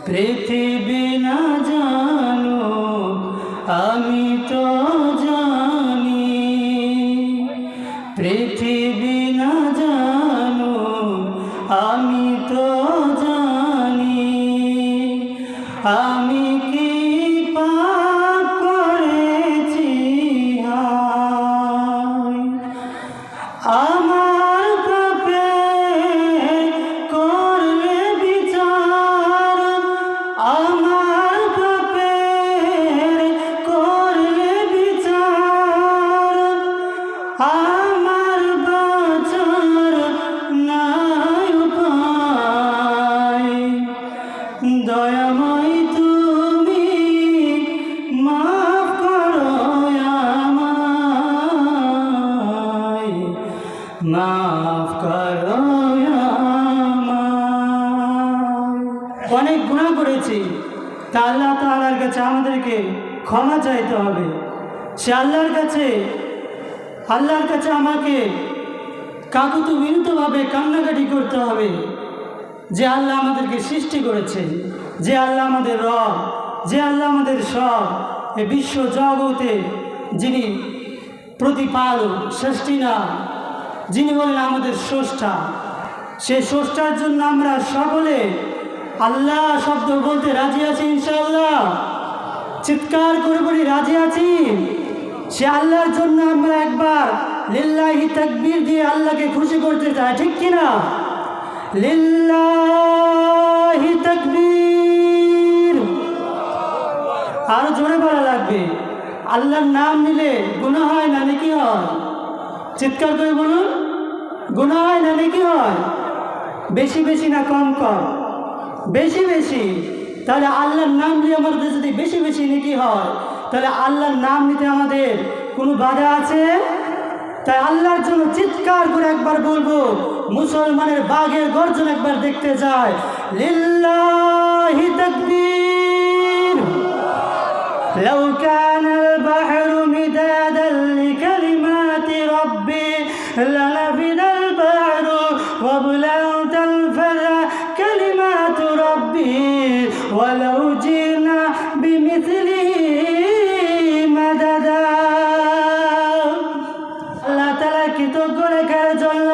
পৃথিবী না জানো আমি তো জানি, পৃথিবী না জানো আমি তো জানি, আমি কি পাপ করেছি হায়, আমার পাপে করলে বিচার, আমার পাপে করলে বিচার, আমার বাঁচার নাই উপায়, দয়াময় তুমি মাফ করো আমায়, মাফ করো আমায়। অনেক গুনাহ করেছি, তা আল্লাহ তাআলার কাছে আমাদেরকে ক্ষমা চাইতে হবে। সে আল্লাহর কাছে আমাকে কাকুতু বিনীতভাবে কান্নাকাটি করতে হবে যে আল্লাহ আমাদেরকে সৃষ্টি করেছে, যে আল্লাহ আমাদের রব, যে আল্লাহ আমাদের সব, এই বিশ্ব জগতে যিনি প্রতিপালক, সৃষ্টি না, যিনি হলেন আমাদের স্রষ্টা, সেই স্রষ্টার জন্য আমরা সকলে আল্লাহ শব্দ বলতে রাজি আছি ইনশাআল্লাহ। চিৎকার করে বলি রাজি আছি। সে আল্লাহর জন্য আমরা একবার লিল্লাহি তাকবীর দিয়ে আল্লাহকে খুশি করতে চাই, ঠিক কিনা? লিল্লাহি তাকবীর। আরো জোরে বলা লাগবে। আল্লাহর নাম নিলে গুনাহ হয় না নেকি হয়? চিৎকার করে বলুন, গুনাহ হয় না নেকি হয়? বেশি বেশি না কম কম? বেশি বেশি। তাহলে আল্লাহর নাম নিয়ে আমাদের যদি বেশি বেশি নেকি হয়, তাহলে আল্লাহর নাম নিতে আমাদের কোনো বাধা আছে? তাই আল্লাহর জন্য চিৎকার করে একবার বলবো, মুসলমানের বাঘের গর্জন একবার দেখতে যায়। লিল্লাহি তাকবীর। লাউ কানাল বাহরু মিদাদান লিকালিমাতি রাব্বি লানাফিদাল বাহরু ক্বাবলা আন তানফাযা কালিমাতু রাব্বি ওয়ালাউ জিনা বিমিথলিহি মাদাদা। আল্লাহ তাআলা কৃতজ্ঞ রাখার জন্য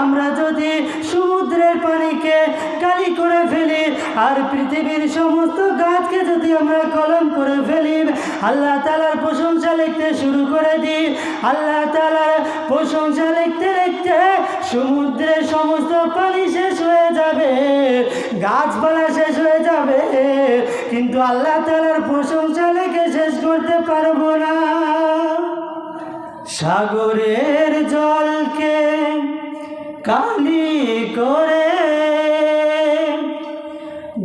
আমরা যদি সমুদ্রের পানিকে কালি করে ফেলি আর পৃথিবীর সমস্ত গাছকে যদি আমরা কলম করে ফেলি, আল্লাহ তাআলার প্রশংসা লিখতে শুরু করে দিই, আল্লাহ তাআলার প্রশংসা লিখতে লিখতে সমুদ্রের সমস্ত পানি শেষ হয়ে যাবে, গাছপালা শেষ হয়ে যাবে, কিন্তু আল্লাহ তাআলার প্রশংসা লিখে শেষ করতে পারবো না। সাগরের জলকে কালি করে,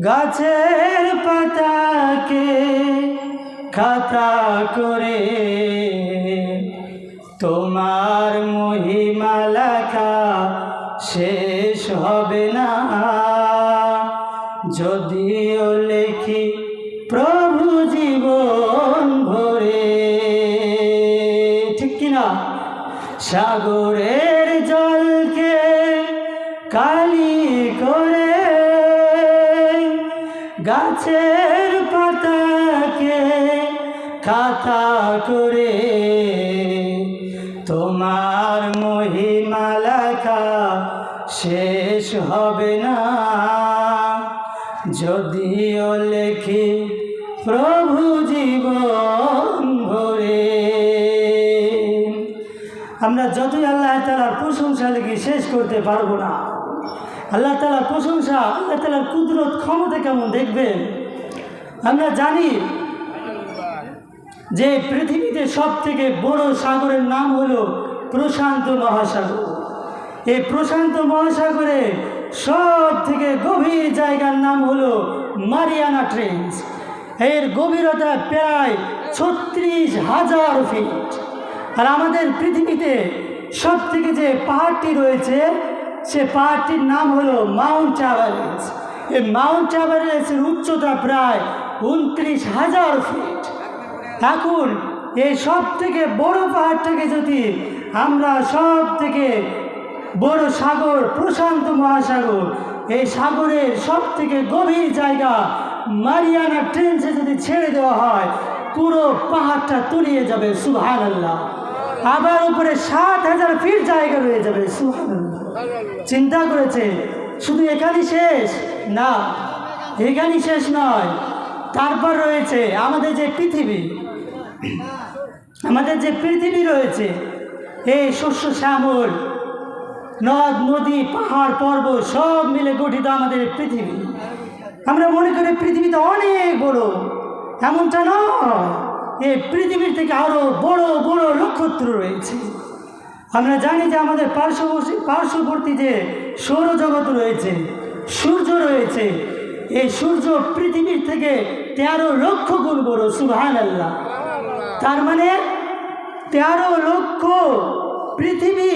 গাছের পাতাকে খাতা করে, তোমার মহিমা লেখা শেষ হবে না, যদিও লেখি প্রভু জীবন ভরে, ঠিক কিনা? সাগরের জলকে কালি করে, গাছের পাতাকে খাতা করে, তোমার মহিমা লেখা শেষ হবে না, যদিও লেখি প্রভু জীবন ভরে। আমরা যতই আল্লাহ তাআলার প্রশংসা লিখি শেষ করতে পারবো না। আল্লাহ তাআলার প্রশংসা, আল্লাহ তাআলার কুদরত, ক্ষমতা কেমন দেখবেন। আমরা জানি যে পৃথিবীতে সব থেকে বড় সাগরের নাম হলো প্রশান্ত মহাসাগর। এই প্রশান্ত মহাসাগরে সব থেকে গভীর জায়গার নাম হলো মারিয়ানা ট্রেঞ্চ। এর গভীরতা প্রায় 36,000 ফিট। আর আমাদের পৃথিবীতে সব থেকে যে পাহাড়টি রয়েছে সে পাহাড়টির নাম হলো মাউন্ট এভারেস্ট। এই মাউন্ট এভারেস্টের উচ্চতা প্রায় 29,000 ফিট। এখন এই সব থেকে বড় পাহাড়টাকে যদি আমরা সব থেকে বড় সাগর প্রশান্ত মহাসাগর, এই সাগরের সব থেকে গভীর জায়গা মারিয়ানা ট্রেঞ্চে যদি ছেড়ে দেওয়া হয় পুরো পাহাড়টা তলিয়ে যাবে, সুবহানাল্লাহ। আবার উপরে ৭,০০০ ফিট জায়গা রয়ে যাবে, সুবহানাল্লাহ। চিন্তা করেছে শুধু এখানেই শেষ? না, এখানেই শেষ নয়। তারপর রয়েছে আমাদের যে পৃথিবী, রয়েছে এই শস্য শ্যামল, নদ নদী পাহাড় পর্বত সব মিলে গঠিত আমাদের পৃথিবী। আমরা মনে করি পৃথিবীতে অনেক বড়, এমনটা নয়। এই পৃথিবীর থেকে আরো বড় বড় নক্ষত্র রয়েছে। আমরা জানি যে আমাদের পার্শ্ববর্তী যে সৌরজগৎ রয়েছে, সূর্য রয়েছে, এই সূর্য পৃথিবীর থেকে 13 লক্ষ গুণ বড়, সুবহানাল্লাহ। তার মানে 13 লক্ষ পৃথিবী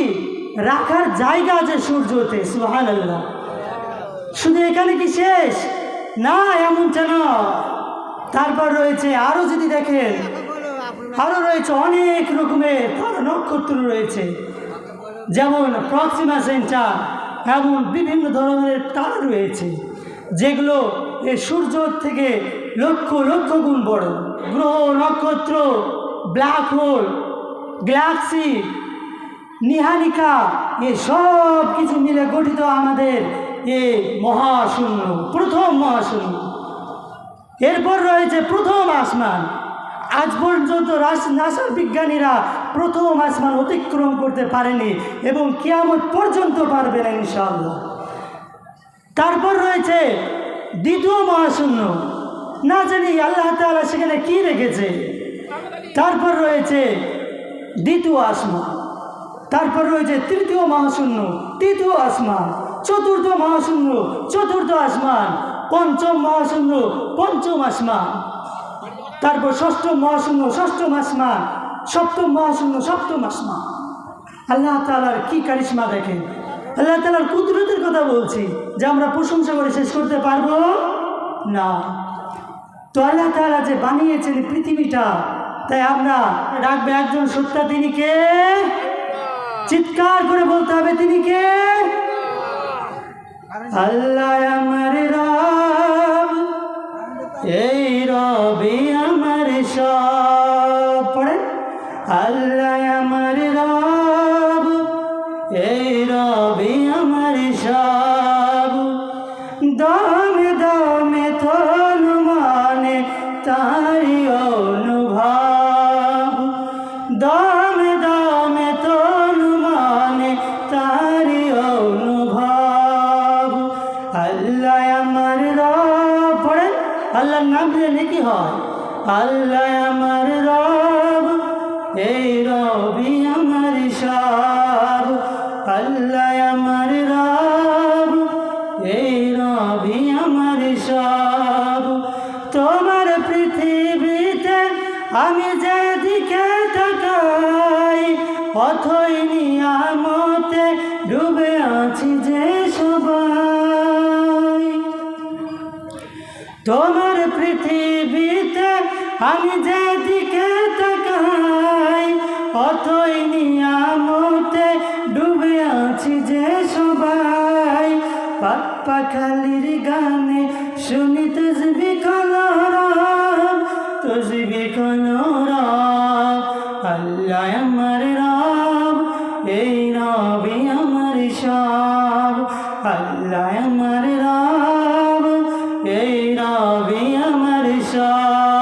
রাখার জায়গা আছে সূর্যতে, সুবহানাল্লাহ। শুধু এখানে কি শেষ? না, এমনটা না। তারপর রয়েছে আরো, যদি দেখেন আরো রয়েছে অনেক রকমের তারা নক্ষত্র রয়েছে, যেমন প্রক্সিমা সেন্টার, এমন বিভিন্ন ধরনের তারা রয়েছে যেগুলো এই সূর্য থেকে লক্ষ লক্ষ গুণ বড়। গ্রহ নক্ষত্র, ব্ল্যাক হোল, গ্যালাক্সি, নিহারিকা, এ সব কিছু মিলে গঠিত আমাদের এই মহাশূন্য, প্রথম মহাশূন্য। এরপর রয়েছে প্রথম আসমান। আজ পর্যন্ত নাসার বিজ্ঞানীরা প্রথম আসমান অতিক্রম করতে পারেনি এবং কিয়ামত পর্যন্ত পারবে না ইনশাআল্লাহ। তারপর রয়েছে দ্বিতীয় মহাশূন্য, না জানি আল্লাহ তাআলা সেখানে কি রেখেছে। তারপর রয়েছে দ্বিতীয় আসমান, তারপর রয়েছে তৃতীয় মহাশূন্য, তৃতীয় আসমান, চতুর্থ মহাশূন্য, চতুর্থ আসমান, পঞ্চম মহাশূন্য, পঞ্চম আসমান, তারপর ষষ্ঠ মহাশূন্য, ষষ্ঠম আসমান, সপ্তম মহাশূন্য, সপ্তম আসমান। আল্লাহ তাআলার কি কারিশমা দেখেন, আল্লাহ তাআলার কুদরতের কথা বলছি যে আমরা প্রশংসা করে শেষ করতে পারবো না। তো আল্লাহ তাআলা যে বানিয়েছেন পৃথিবীটা, তাই আমরা ডাকবে একজন সত্তা, তিনি কে? চিৎকার করে বলতে হবে, তিনি কে? আল্লাহ আমার রব, এই রবি আমার সব। পড়েন, আল্লাহ আমার রব, এই রবি আমার সব। দমে দমে তন মানে তারি অনুভব, দমে দমে তন মানে তারি অনুভব। আল্লাহ আমার রব। পড়েন, আল্লাহর নাম দিলে নাকি হয়? আল্লাহ আমার রব, এই রবি আমার সব। আল্লাহ আমার রব, এই রবি আমার সব। তোমার পৃথিবীতে আমি যেদিকে তাকাই, অথই নিয়ামতে ডুবে আছি যে সবাই। তোমার পৃথিবীতে আমি যেদিকে তাকাই, অথই নিয়ামতে ডুবে আছি যে সবাই। পাখালির গানে শুনি তসবি কলরব, তসবি কলরব। আল্লাহ আমার রব, এই রবি আমার সব। আল্লাহ আমার রব, এই রবি আমার সব।